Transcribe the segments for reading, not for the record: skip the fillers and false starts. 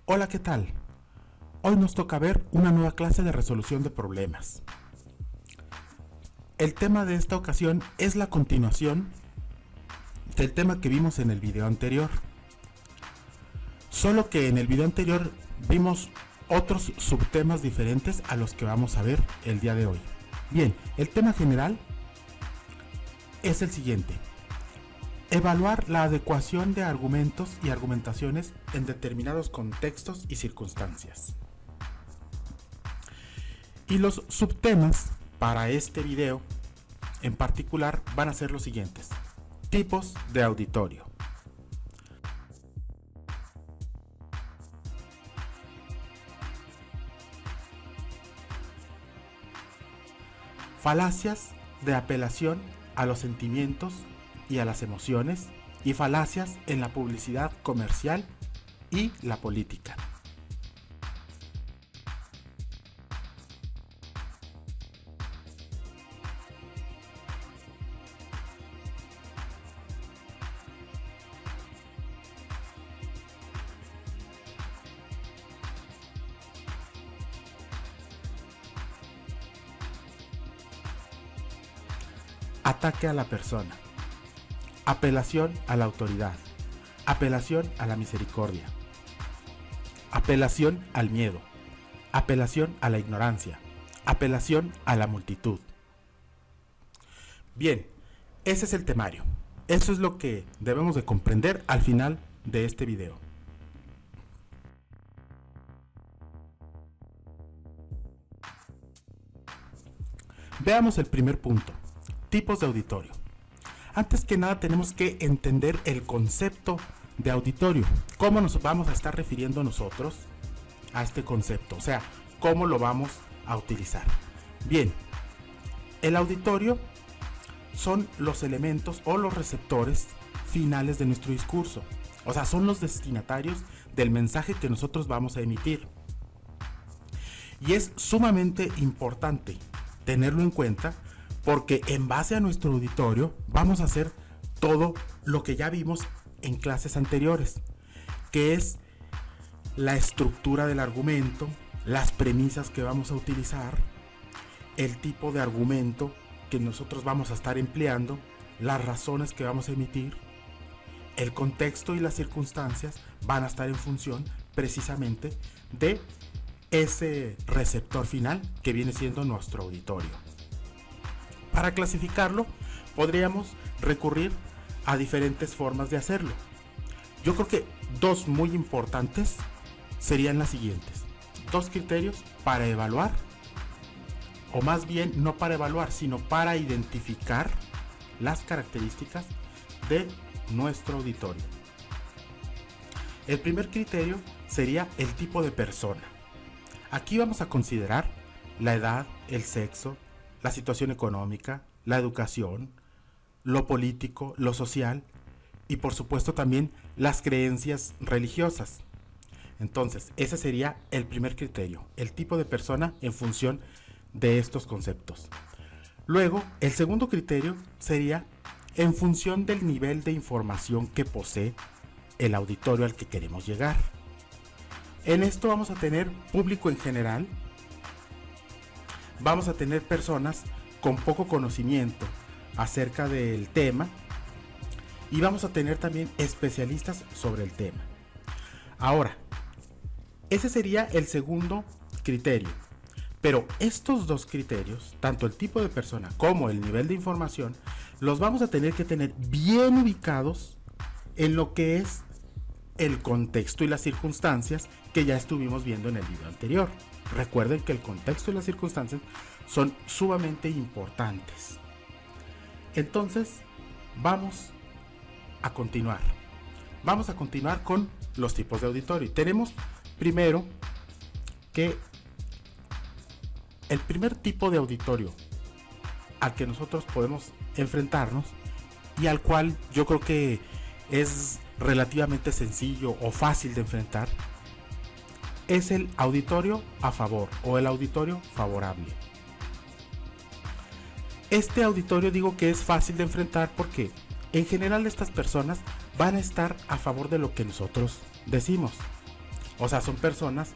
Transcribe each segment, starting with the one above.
Hola, ¿qué tal? Hoy nos toca ver una nueva clase de resolución de problemas. El tema de esta ocasión es la continuación del tema que vimos en el video anterior. Solo que en el video anterior vimos otros subtemas diferentes a los que vamos a ver el día de hoy. Bien, el tema general es el siguiente: evaluar la adecuación de argumentos y argumentaciones en determinados contextos y circunstancias. Y los subtemas para este video en particular van a ser los siguientes: tipos de auditorio, falacias de apelación a los sentimientos y a las emociones, y falacias en la publicidad comercial y la política. Ataque a la persona, apelación a la autoridad, apelación a la misericordia, apelación al miedo, apelación a la ignorancia, apelación a la multitud. Bien, ese es el temario. Eso es lo que debemos de comprender al final de este video. Veamos el primer punto: tipos de auditorio. Antes que nada tenemos que entender el concepto de auditorio. ¿Cómo nos vamos a estar refiriendo nosotros a este concepto? O sea, ¿cómo lo vamos a utilizar? Bien, el auditorio son los elementos o los receptores finales de nuestro discurso. O sea, son los destinatarios del mensaje que nosotros vamos a emitir. Y es sumamente importante tenerlo en cuenta, porque en base a nuestro auditorio vamos a hacer todo lo que ya vimos en clases anteriores, que es la estructura del argumento, las premisas que vamos a utilizar, el tipo de argumento que nosotros vamos a estar empleando, las razones que vamos a emitir, el contexto y las circunstancias van a estar en función precisamente de ese receptor final que viene siendo nuestro auditorio. Para clasificarlo, podríamos recurrir a diferentes formas de hacerlo. Yo creo que dos muy importantes serían las siguientes: dos criterios para evaluar, o más bien no para evaluar, sino para identificar las características de nuestro auditorio. El primer criterio sería el tipo de persona. Aquí vamos a considerar la edad, el sexo, la situación económica, la educación, lo político, lo social y por supuesto también las creencias religiosas. Entonces, ese sería el primer criterio, el tipo de persona en función de estos conceptos. Luego, el segundo criterio sería en función del nivel de información que posee el auditorio al que queremos llegar. En esto vamos a tener público en general, vamos a tener personas con poco conocimiento acerca del tema y vamos a tener también especialistas sobre el tema. Ahora, ese sería el segundo criterio, pero estos dos criterios, tanto el tipo de persona como el nivel de información, los vamos a tener que tener bien ubicados en lo que es el contexto y las circunstancias que ya estuvimos viendo en el video anterior. Recuerden que el contexto y las circunstancias son sumamente importantes. Entonces, vamos a continuar. Vamos a continuar con los tipos de auditorio. Tenemos primero que el primer tipo de auditorio al que nosotros podemos enfrentarnos y al cual yo creo que es relativamente sencillo o fácil de enfrentar es el auditorio a favor o el auditorio favorable. Este auditorio digo que es fácil de enfrentar porque en general estas personas van a estar a favor de lo que nosotros decimos. O sea, son personas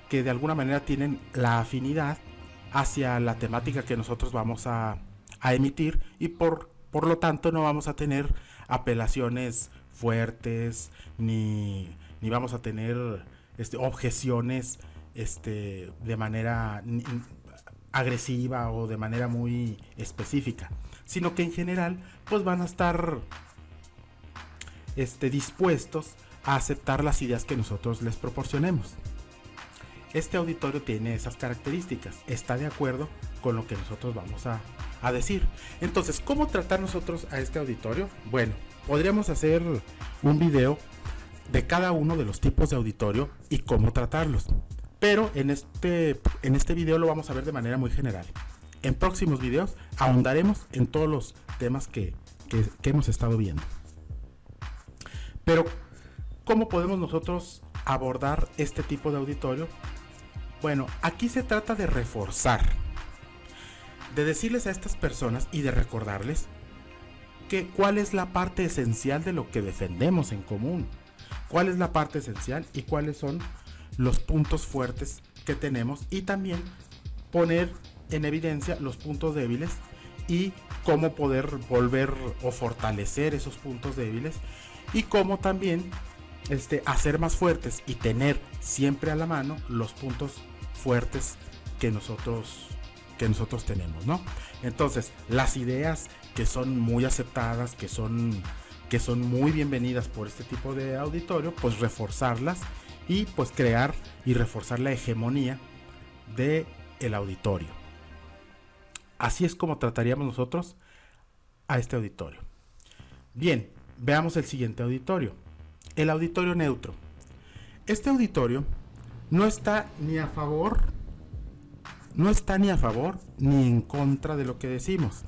que de alguna manera tienen la afinidad hacia la temática que nosotros vamos a emitir, y por lo tanto no vamos a tener apelaciones fuertes ni vamos a tener objeciones de manera agresiva o de manera muy específica, sino que en general pues van a estar dispuestos a aceptar las ideas que nosotros les proporcionemos. Este auditorio tiene esas características, está de acuerdo con lo que nosotros vamos a decir. Entonces, ¿cómo tratar nosotros a este auditorio? Bueno, podríamos hacer un video de cada uno de los tipos de auditorio y cómo tratarlos, pero en este video lo vamos a ver de manera muy general. En próximos videos ahondaremos en todos los temas que hemos estado viendo. Pero, ¿cómo podemos nosotros abordar este tipo de auditorio? Bueno, aquí se trata de reforzar, de decirles a estas personas y de recordarles que cuál es la parte esencial de lo que defendemos en común, cuál es la parte esencial y cuáles son los puntos fuertes que tenemos, y también poner en evidencia los puntos débiles y cómo poder volver o fortalecer esos puntos débiles, y cómo también hacer más fuertes y tener siempre a la mano los puntos fuertes que nosotros tenemos, ¿no? Entonces, las ideas que son muy aceptadas, que son muy bienvenidas por este tipo de auditorio, pues reforzarlas y pues crear y reforzar la hegemonía de el auditorio. Así es como trataríamos nosotros a este auditorio. Bien, veamos el siguiente auditorio, el auditorio neutro. Este auditorio no está ni a favor ni en contra de lo que decimos,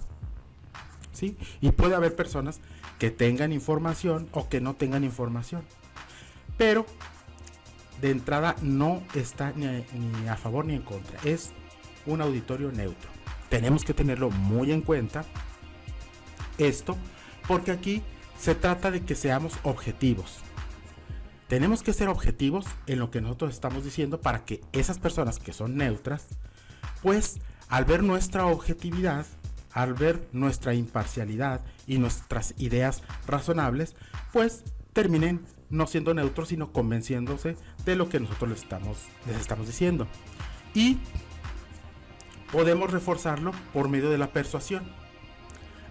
¿sí? Y puede haber personas que tengan información o que no tengan información, pero de entrada no está ni a favor ni en contra, es un auditorio neutro. Tenemos que tenerlo muy en cuenta esto, porque aquí se trata de que seamos objetivos. Tenemos que ser objetivos en lo que nosotros estamos diciendo, para que esas personas que son neutras, pues al ver nuestra objetividad, al ver nuestra imparcialidad y nuestras ideas razonables, pues terminen no siendo neutros, sino convenciéndose de lo que nosotros les estamos diciendo. Y podemos reforzarlo por medio de la persuasión,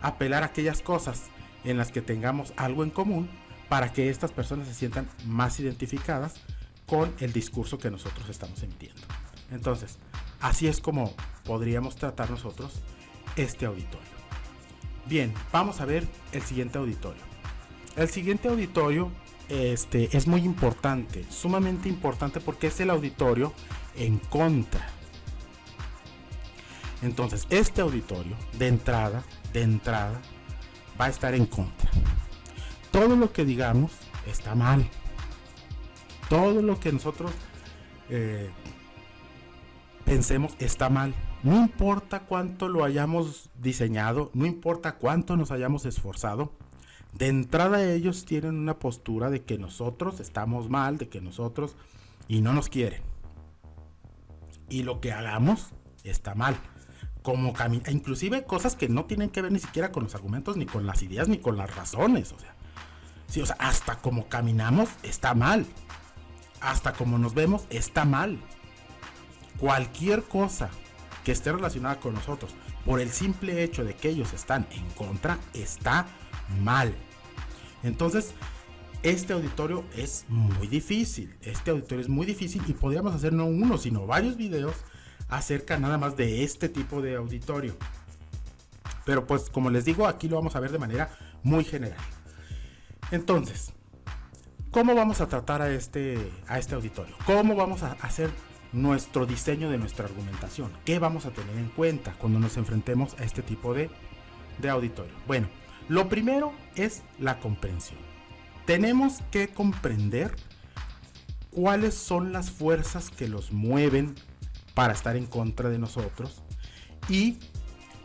apelar a aquellas cosas en las que tengamos algo en común, para que estas personas se sientan más identificadas con el discurso que nosotros estamos emitiendo. Entonces, así es como podríamos tratar nosotros este auditorio. Bien, vamos a ver el siguiente auditorio. El siguiente auditorio es muy importante, sumamente importante, porque es el auditorio en contra. Entonces, este auditorio de entrada va a estar en contra. Todo lo que digamos está mal. Todo lo que nosotros pensemos está mal. No importa cuánto lo hayamos diseñado, no importa cuánto nos hayamos esforzado. De entrada ellos tienen una postura de que nosotros estamos mal, de que nosotros y no nos quieren. Y lo que hagamos está mal. Inclusive cosas que no tienen que ver ni siquiera con los argumentos, ni con las ideas, ni con las razones. O sea, hasta como caminamos está mal. Hasta como nos vemos está mal. Cualquier cosa que esté relacionada con nosotros, por el simple hecho de que ellos están en contra, está mal. Entonces, este auditorio es muy difícil. Y podríamos hacer no uno, sino varios videos acerca nada más de este tipo de auditorio. Pero pues, como les digo, aquí lo vamos a ver de manera muy general. Entonces, ¿cómo vamos a tratar a este auditorio? ¿Cómo vamos a hacer nuestro diseño de nuestra argumentación? ¿Qué vamos a tener en cuenta cuando nos enfrentemos a este tipo de auditorio? Bueno, lo primero es la comprensión. Tenemos que comprender cuáles son las fuerzas que los mueven para estar en contra de nosotros, y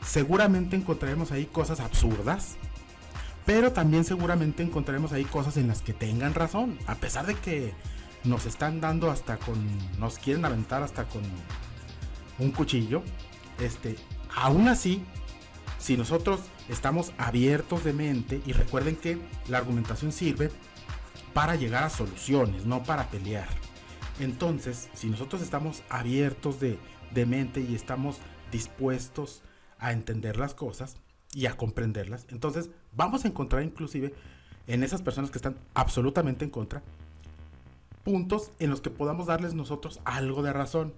seguramente encontraremos ahí cosas absurdas, pero también seguramente encontraremos ahí cosas en las que tengan razón, a pesar de que nos están dando nos quieren aventar hasta con un cuchillo, aún así, si nosotros estamos abiertos de mente, y recuerden que la argumentación sirve para llegar a soluciones, no para pelear. Entonces, si nosotros estamos abiertos de mente y estamos dispuestos a entender las cosas y a comprenderlas, entonces vamos a encontrar inclusive en esas personas que están absolutamente en contra, puntos en los que podamos darles nosotros algo de razón.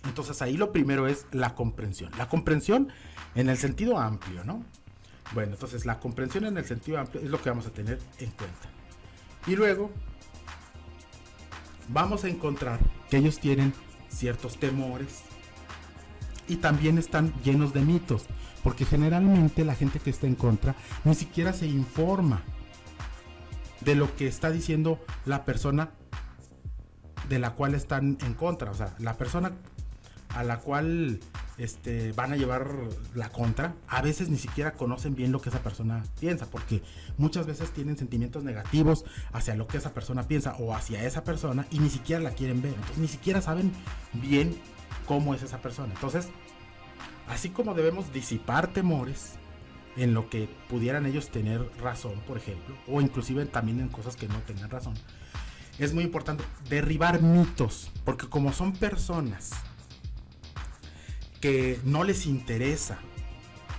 Entonces ahí lo primero es la comprensión. La comprensión en el sentido amplio, ¿no? Bueno, entonces la comprensión en el sentido amplio es lo que vamos a tener en cuenta. Y luego vamos a encontrar que ellos tienen ciertos temores y también están llenos de mitos, porque generalmente la gente que está en contra ni siquiera se informa de lo que está diciendo la persona de la cual están en contra. O sea, la persona a la cual van a llevar la contra, a veces ni siquiera conocen bien lo que esa persona piensa, porque muchas veces tienen sentimientos negativos hacia lo que esa persona piensa o hacia esa persona y ni siquiera la quieren ver. Entonces ni siquiera saben bien cómo es esa persona. Entonces, así como debemos disipar temores en lo que pudieran ellos tener razón, por ejemplo, o inclusive también en cosas que no tengan razón, es muy importante derribar mitos, porque como son personas que no les interesa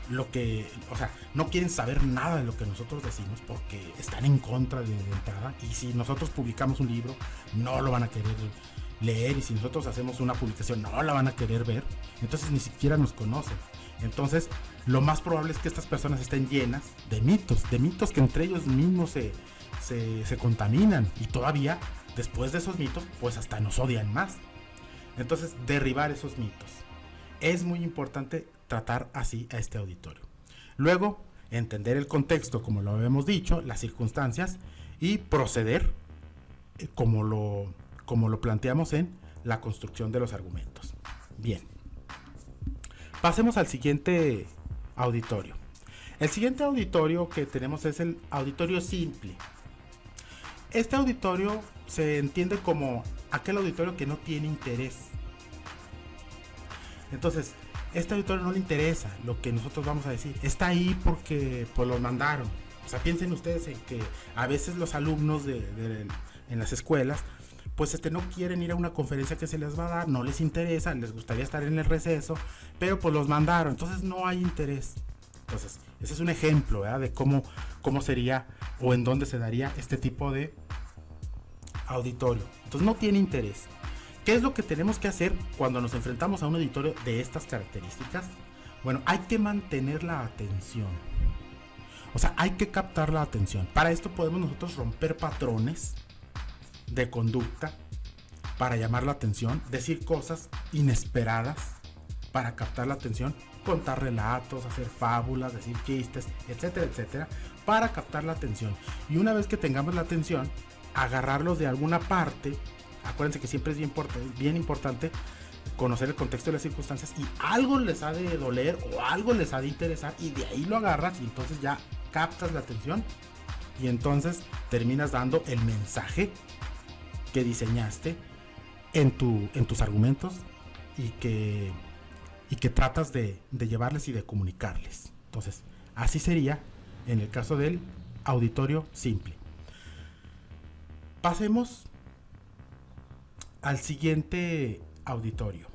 lo que, o sea, no quieren saber nada de lo que nosotros decimos porque están en contra de entrada, y si nosotros publicamos un libro no lo van a querer leer, y si nosotros hacemos una publicación no la van a querer ver, entonces ni siquiera nos conocen. Entonces lo más probable es que estas personas estén llenas de mitos que entre ellos mismos se contaminan, y todavía después de esos mitos pues hasta nos odian más. Entonces derribar esos mitos. Es muy importante tratar así a este auditorio. Luego, entender el contexto, como lo habíamos dicho, las circunstancias, y proceder como lo planteamos en la construcción de los argumentos. Bien. Pasemos al siguiente auditorio. El siguiente auditorio que tenemos es el auditorio simple. Este auditorio se entiende como aquel auditorio que no tiene interés. Entonces, este auditorio no le interesa lo que nosotros vamos a decir. Está ahí porque pues lo mandaron. O sea, piensen ustedes en que a veces los alumnos en las escuelas pues no quieren ir a una conferencia que se les va a dar, no les interesa, les gustaría estar en el receso, pero pues los mandaron, entonces no hay interés. Entonces, ese es un ejemplo, ¿verdad?, de cómo sería o en dónde se daría este tipo de auditorio. Entonces no tiene interés. ¿Qué es lo que tenemos que hacer cuando nos enfrentamos a un auditorio de estas características? Bueno, hay que mantener la atención. O sea, hay que captar la atención. Para esto podemos nosotros romper patrones de conducta para llamar la atención, decir cosas inesperadas para captar la atención, contar relatos, hacer fábulas, decir chistes, etcétera, etcétera, para captar la atención. Y una vez que tengamos la atención, agarrarlos de alguna parte. Acuérdense que siempre es bien importante conocer el contexto de las circunstancias, y algo les ha de doler o algo les ha de interesar, y de ahí lo agarras y entonces ya captas la atención, y entonces terminas dando el mensaje que diseñaste en tus argumentos y que tratas de llevarles y de comunicarles. Entonces, así sería en el caso del auditorio simple. Pasemos al siguiente auditorio.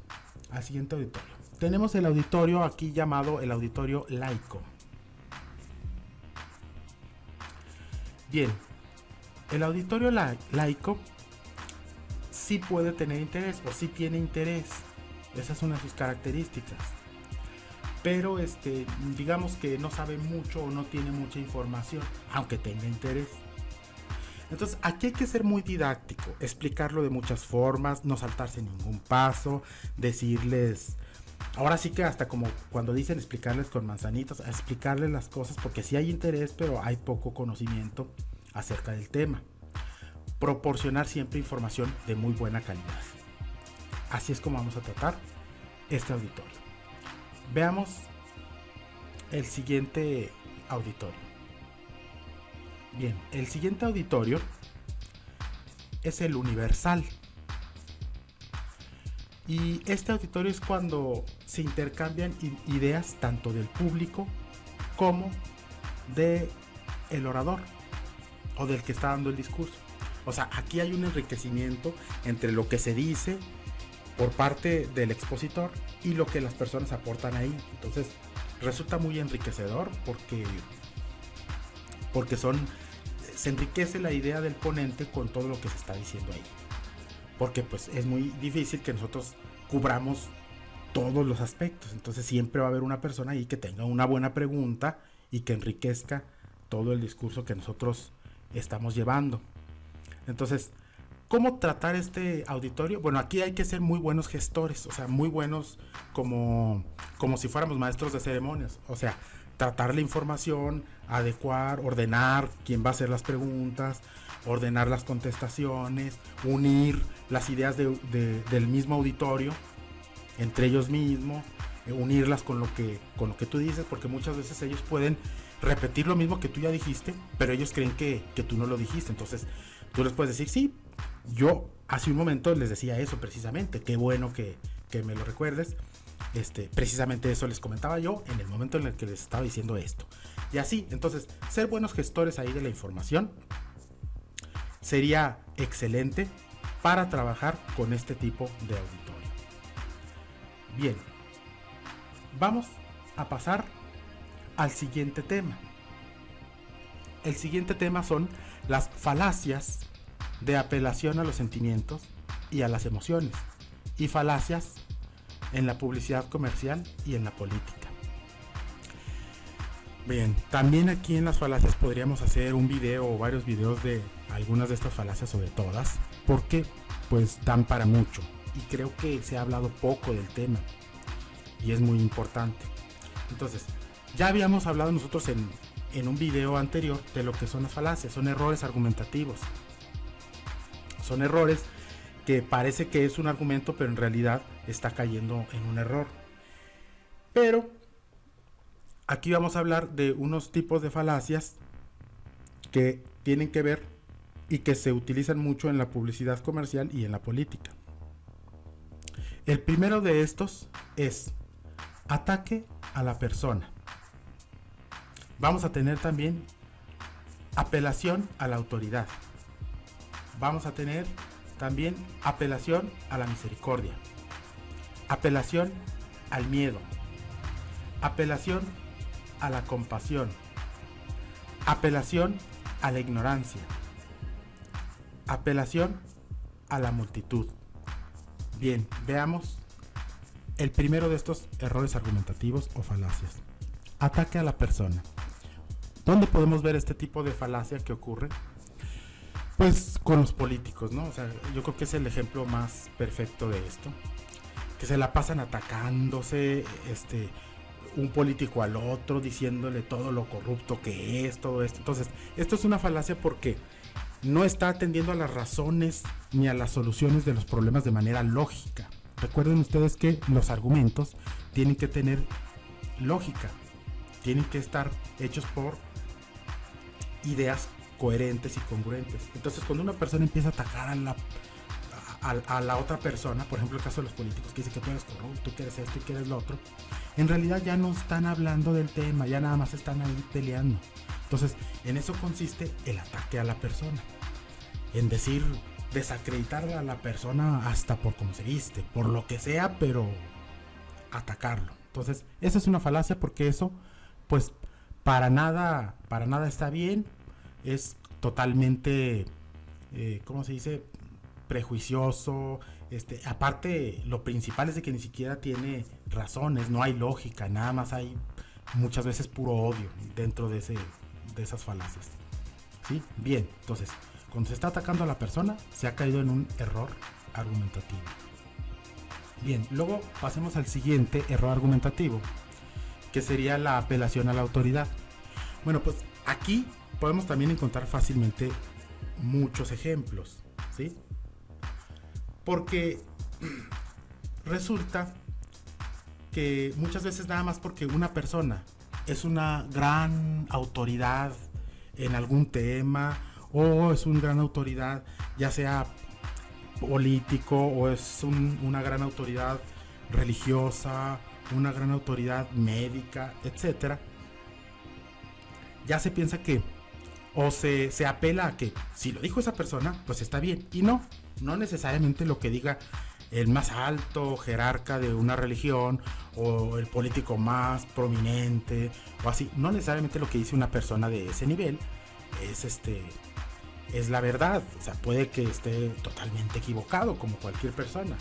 Tenemos el auditorio aquí llamado el auditorio laico. Bien, el auditorio laico sí puede tener interés, o sí tiene interés. Esa es una de sus características. Pero digamos que no sabe mucho o no tiene mucha información, aunque tenga interés. Entonces aquí hay que ser muy didáctico, explicarlo de muchas formas, no saltarse ningún paso, decirles, ahora sí que hasta como cuando dicen explicarles con manzanitas, explicarles las cosas, porque sí hay interés, pero hay poco conocimiento acerca del tema. Proporcionar siempre información de muy buena calidad. Así es como vamos a tratar este auditorio. Veamos el siguiente auditorio. Bien, el siguiente auditorio es el universal. Y este auditorio es cuando se intercambian ideas tanto del público como de el orador o del que está dando el discurso. O sea, aquí hay un enriquecimiento entre lo que se dice por parte del expositor y lo que las personas aportan ahí. Entonces resulta muy enriquecedor porque se enriquece la idea del ponente con todo lo que se está diciendo ahí. Porque pues es muy difícil que nosotros cubramos todos los aspectos. Entonces siempre va a haber una persona ahí que tenga una buena pregunta y que enriquezca todo el discurso que nosotros estamos llevando. Entonces, ¿cómo tratar este auditorio? Bueno, aquí hay que ser muy buenos gestores, o sea, muy buenos como si fuéramos maestros de ceremonias. O sea, tratar la información, adecuar, ordenar quién va a hacer las preguntas, ordenar las contestaciones, unir las ideas del mismo auditorio entre ellos mismos, unirlas con lo que tú dices, porque muchas veces ellos pueden repetir lo mismo que tú ya dijiste, pero ellos creen que tú no lo dijiste. Entonces tú les puedes decir, sí, yo hace un momento les decía eso precisamente, qué bueno que me lo recuerdes. Precisamente eso les comentaba yo en el momento en el que les estaba diciendo esto. Y así, entonces, ser buenos gestores ahí de la información sería excelente para trabajar con este tipo de auditorio. Bien, vamos a pasar al siguiente tema. El siguiente tema son las falacias de apelación a los sentimientos y a las emociones, y falacias en la publicidad comercial y en la política. Bien, también aquí en las falacias podríamos hacer un video o varios videos de algunas de estas falacias o de todas, porque pues dan para mucho y creo que se ha hablado poco del tema y es muy importante. Entonces, ya habíamos hablado nosotros en un video anterior de lo que son las falacias. Son errores argumentativos, son errores que parece que es un argumento, pero en realidad está cayendo en un error. Pero aquí vamos a hablar de unos tipos de falacias que tienen que ver y que se utilizan mucho en la publicidad comercial y en la política. El primero de estos es ataque a la persona. Vamos a tener también apelación a la autoridad. Vamos a tener también apelación a la misericordia, apelación al miedo, apelación a la compasión, apelación a la ignorancia, apelación a la multitud. Bien, veamos el primero de estos errores argumentativos o falacias. Ataque a la persona. ¿Dónde podemos ver este tipo de falacia que ocurre? Pues con los políticos, ¿no? O sea, yo creo que es el ejemplo más perfecto de esto. Que se la pasan atacándose, un político al otro, diciéndole todo lo corrupto que es, todo esto. Entonces, esto es una falacia porque no está atendiendo a las razones ni a las soluciones de los problemas de manera lógica. Recuerden ustedes que los argumentos tienen que tener lógica, tienen que estar hechos por ideas coherentes y congruentes. Entonces, cuando una persona empieza a atacar a la otra persona, por ejemplo el caso de los políticos que dicen que tú eres corrupto, tú quieres esto y quieres lo otro, en realidad ya no están hablando del tema, ya nada más están ahí peleando. Entonces, en eso consiste el ataque a la persona, en decir, desacreditar a la persona hasta por cómo se viste, por lo que sea, pero atacarlo. Entonces, esa es una falacia porque eso, pues, para nada está bien, es totalmente, ¿cómo se dice?, prejuicioso. Aparte, lo principal es de que ni siquiera tiene razones, no hay lógica, nada más hay muchas veces puro odio dentro de esas falacias. ¿Sí? Bien, entonces, cuando se está atacando a la persona, se ha caído en un error argumentativo. Bien, luego pasemos al siguiente error argumentativo, que sería la apelación a la autoridad. Bueno, pues aquí podemos también encontrar fácilmente muchos ejemplos, ¿sí? Porque resulta que muchas veces nada más porque una persona es una gran autoridad en algún tema o es una gran autoridad, ya sea político, o es una gran autoridad religiosa, una gran autoridad médica, etcétera. Ya se piensa que, o se apela a que si lo dijo esa persona, pues está bien. Y no necesariamente lo que diga el más alto jerarca de una religión o el político más prominente o así, no necesariamente lo que dice una persona de ese nivel es la verdad. O sea, puede que esté totalmente equivocado como cualquier persona,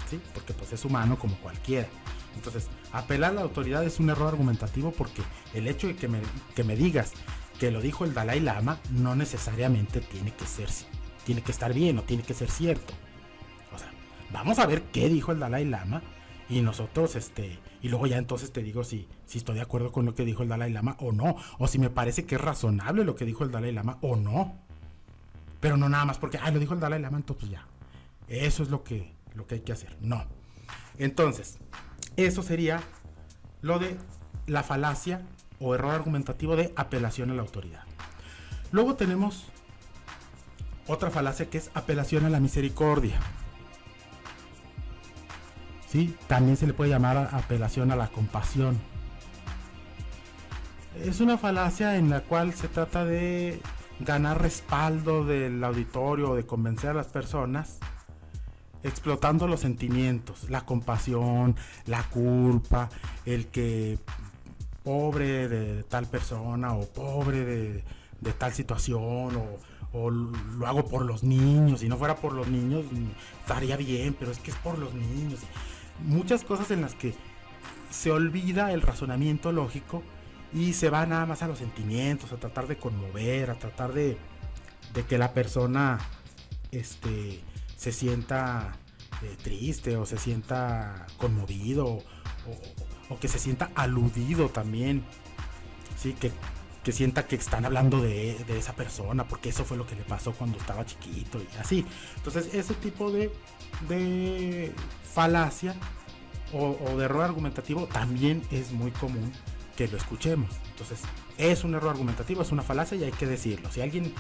¿sí? Porque pues es humano como cualquiera. Entonces, apelar a la autoridad es un error argumentativo, porque el hecho de que me digas que lo dijo el Dalai Lama no necesariamente tiene que estar bien o tiene que ser cierto. O sea, vamos a ver qué dijo el Dalai Lama y nosotros y luego ya entonces te digo si estoy de acuerdo con lo que dijo el Dalai Lama o no, o si me parece que es razonable lo que dijo el Dalai Lama o no. Pero no nada más porque lo dijo el Dalai Lama, entonces ya. Eso es lo que hay que hacer. No. Entonces, eso sería lo de la falacia o error argumentativo de apelación a la autoridad. Luego tenemos otra falacia, que es apelación a la misericordia. ¿Sí? También se le puede llamar apelación a la compasión. Es una falacia en la cual se trata de ganar respaldo del auditorio o de convencer a las personas explotando los sentimientos, la compasión, la culpa, el que pobre de tal persona o pobre de tal situación, o lo hago por los niños. Si no fuera por los niños estaría bien, pero es que es por los niños. Muchas cosas en las que se olvida el razonamiento lógico y se va nada más a los sentimientos, a tratar de conmover, a tratar de que la persona se sienta triste, o se sienta conmovido, o que se sienta aludido también, ¿sí? Que sienta que están hablando de esa persona porque eso fue lo que le pasó cuando estaba chiquito y así. Entonces ese tipo de falacia o de error argumentativo también es muy común que lo escuchemos. Entonces es un error argumentativo, es una falacia y hay que decirlo. Si alguien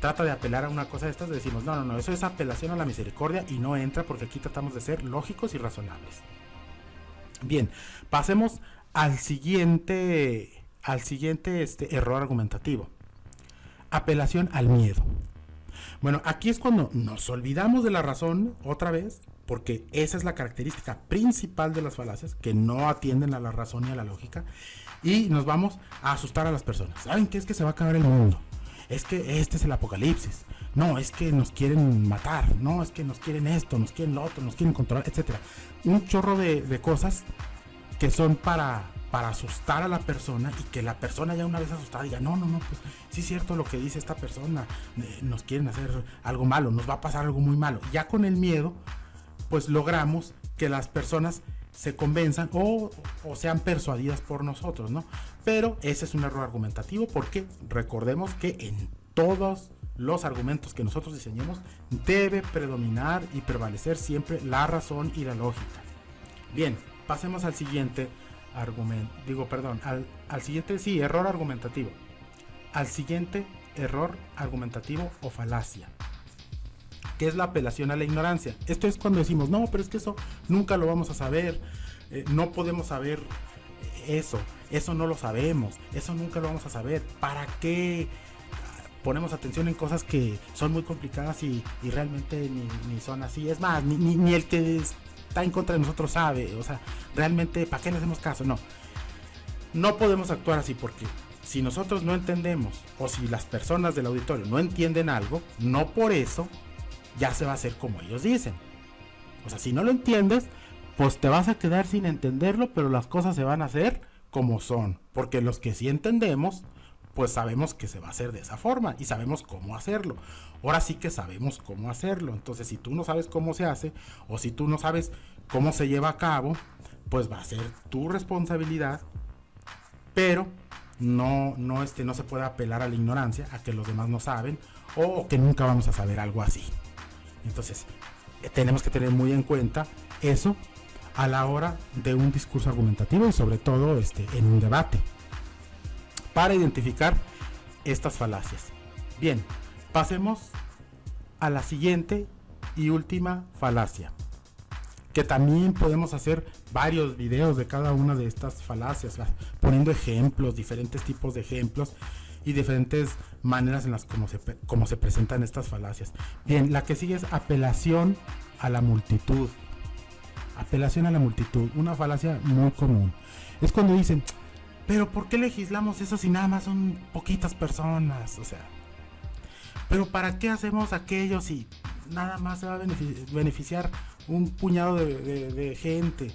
trata de apelar a una cosa de estas, decimos no, eso es apelación a la misericordia y no entra, porque aquí tratamos de ser lógicos y razonables. Bien, pasemos al siguiente error argumentativo: apelación al miedo. Bueno, aquí es cuando nos olvidamos de la razón otra vez, porque esa es la característica principal de las falacias, que no atienden a la razón y a la lógica, y nos vamos a asustar a las personas. ¿Saben qué? Es que se va a acabar el mundo. Es que este es el apocalipsis. No, es que nos quieren matar. No, es que nos quieren esto, nos quieren lo otro, nos quieren controlar, etcétera. Un chorro de cosas que son para asustar a la persona, y que la persona ya una vez asustada diga, no, pues sí es cierto lo que dice esta persona, nos quieren hacer algo malo, nos va a pasar algo muy malo. Ya con el miedo, pues logramos que las personas se convenzan o sean persuadidas por nosotros, ¿no? Pero ese es un error argumentativo, porque recordemos que en todos los argumentos que nosotros diseñemos debe predominar y prevalecer siempre la razón y la lógica. Bien, pasemos al siguiente error argumentativo. Al siguiente error argumentativo o falacia, que es la apelación a la ignorancia. Esto es cuando decimos, no, pero es que eso nunca lo vamos a saber, no podemos saber eso no lo sabemos, eso nunca lo vamos a saber. ¿Para qué ponemos atención en cosas que son muy complicadas y realmente ni son así? Es más, ni el que está en contra de nosotros sabe. O sea, realmente, ¿para qué le hacemos caso? No podemos actuar así, porque si nosotros no entendemos, o si las personas del auditorio no entienden algo, no por eso ya se va a hacer como ellos dicen. O sea, si no lo entiendes, pues te vas a quedar sin entenderlo, pero las cosas se van a hacer como son, porque los que sí entendemos, pues sabemos que se va a hacer de esa forma y sabemos cómo hacerlo. Ahora sí que sabemos cómo hacerlo. Entonces, si tú no sabes cómo se hace, o si tú no sabes cómo se lleva a cabo, pues va a ser tu responsabilidad, pero no se puede apelar a la ignorancia, a que los demás no saben, o que nunca vamos a saber algo así. Entonces, tenemos que tener muy en cuenta eso a la hora de un discurso argumentativo, y sobre todo en un debate, para identificar estas falacias. Bien, Pasemos a la siguiente y última falacia, que también podemos hacer varios videos de cada una de estas falacias, poniendo ejemplos, diferentes tipos de ejemplos y diferentes maneras en las como se presentan estas falacias. Bien, la que sigue es apelación a la multitud. Apelación a la multitud, una falacia muy común. Es cuando dicen, pero ¿por qué legislamos eso si nada más son poquitas personas? O sea, pero ¿para qué hacemos aquello si nada más se va a beneficiar un puñado de gente?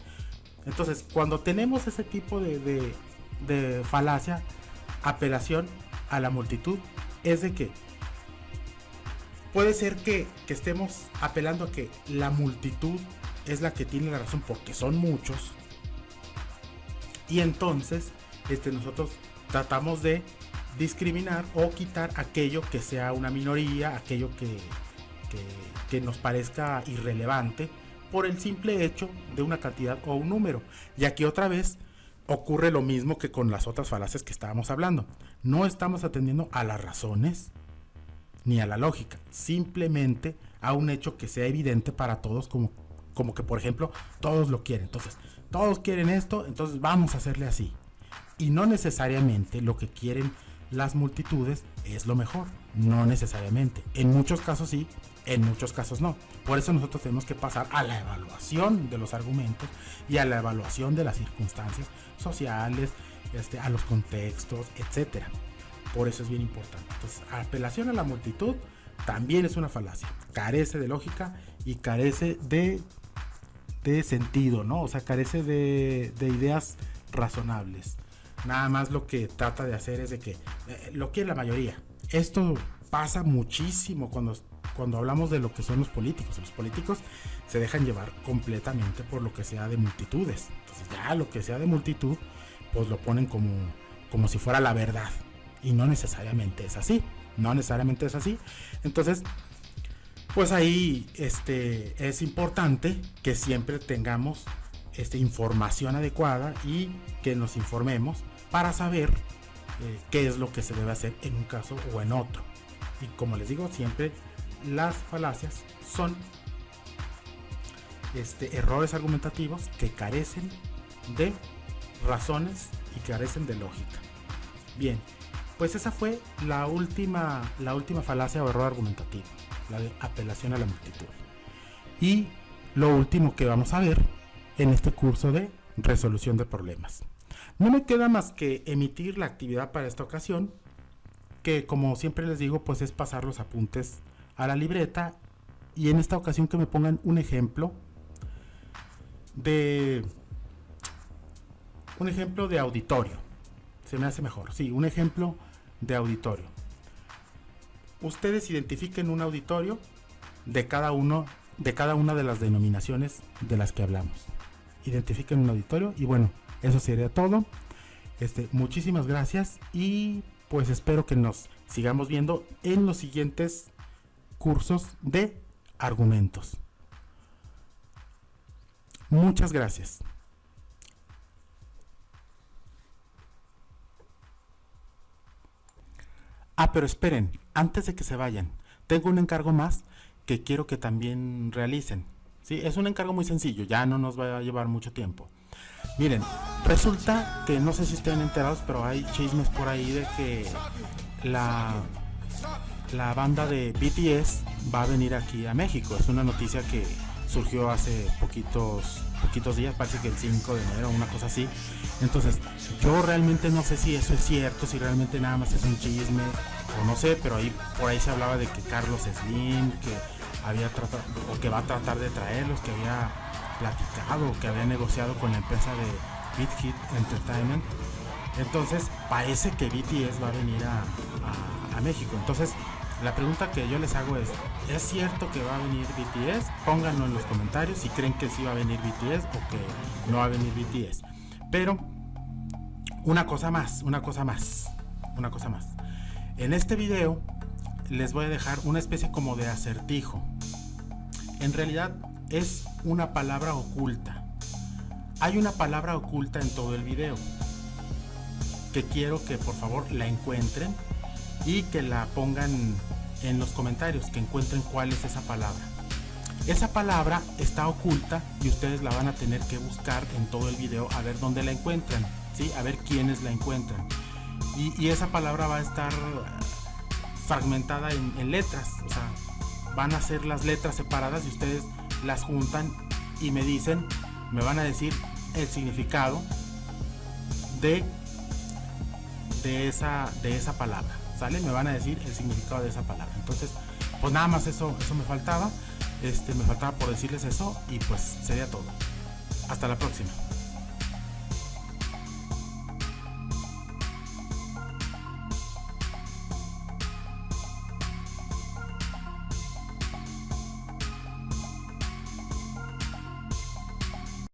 Entonces, cuando tenemos ese tipo de falacia, apelación a la multitud, es de que puede ser que estemos apelando a que la multitud es la que tiene la razón porque son muchos, y entonces nosotros tratamos de discriminar o quitar aquello que sea una minoría, aquello que nos parezca irrelevante por el simple hecho de una cantidad o un número. Y aquí otra vez ocurre lo mismo que con las otras falacias que estábamos hablando. No estamos atendiendo a las razones ni a la lógica, simplemente a un hecho que sea evidente para todos, como que por ejemplo todos lo quieren. Entonces todos quieren esto, entonces vamos a hacerle así. Y no necesariamente lo que quieren las multitudes es lo mejor, no necesariamente. En muchos casos sí, en muchos casos no. Por eso nosotros tenemos que pasar a la evaluación de los argumentos y a la evaluación de las circunstancias sociales, a los contextos, etcétera. Por eso es bien importante. Entonces, apelación a la multitud también es una falacia. Carece de lógica y carece de sentido, ¿no? O sea, carece de ideas razonables. Nada más lo que trata de hacer es de que lo quiere la mayoría. Esto pasa muchísimo cuando hablamos de lo que son los políticos. Los políticos se dejan llevar completamente por lo que sea de multitudes. Entonces ya lo que sea de multitud, pues lo ponen como si fuera la verdad. Y no necesariamente es así. No necesariamente es así. Entonces, pues ahí es importante que siempre tengamos información adecuada y que nos informemos para saber qué es lo que se debe hacer en un caso o en otro. Y como les digo, siempre las falacias son errores argumentativos que carecen de razones y carecen de lógica. Bien, pues esa fue la última falacia o error argumentativo, la de apelación a la multitud. Y lo último que vamos a ver en este curso de resolución de problemas. No me queda más que emitir la actividad para esta ocasión, que como siempre les digo, pues es pasar los apuntes a la libreta, y en esta ocasión que me pongan un ejemplo de auditorio. Se me hace mejor, sí, un ejemplo de auditorio. Ustedes identifiquen un auditorio de cada una de las denominaciones de las que hablamos. Identifiquen un auditorio y bueno, eso sería todo. Muchísimas gracias y pues espero que nos sigamos viendo en los siguientes cursos de argumentos. Muchas gracias. Pero esperen, antes de que se vayan, tengo un encargo más que quiero que también realicen. Sí, es un encargo muy sencillo, ya no nos va a llevar mucho tiempo. Miren, resulta que no sé si estén enterados, pero hay chismes por ahí de que la banda de BTS va a venir aquí a México. Es una noticia que surgió hace poquitos días, parece que el 5 de enero, una cosa así. Entonces, yo realmente no sé si eso es cierto, si realmente nada más es un chisme o no sé, pero por ahí se hablaba de que Carlos Slim, que había tratado o que va a tratar de traerlos, que había platicado, que había negociado con la empresa de Beat Hit Entertainment. Entonces parece que BTS va a venir a México. Entonces la pregunta que yo les hago ¿es cierto que va a venir BTS? Pónganlo en los comentarios si creen que sí va a venir BTS o que no va a venir BTS. Pero una cosa más. En este video les voy a dejar una especie como de acertijo. En realidad es una palabra oculta. Hay una palabra oculta en todo el video que quiero que por favor la encuentren y que la pongan en los comentarios que encuentren cuál es esa palabra. Esa palabra está oculta y ustedes la van a tener que buscar en todo el video a ver dónde la encuentran, ¿sí? A ver quiénes la encuentran. Y esa palabra va a estar fragmentada en letras, o sea, van a ser las letras separadas y ustedes las juntan y me van a decir el significado de esa palabra, ¿sale? Me van a decir el significado de esa palabra. Entonces, pues nada más eso me faltaba. Me faltaba por decirles eso y pues sería todo. Hasta la próxima.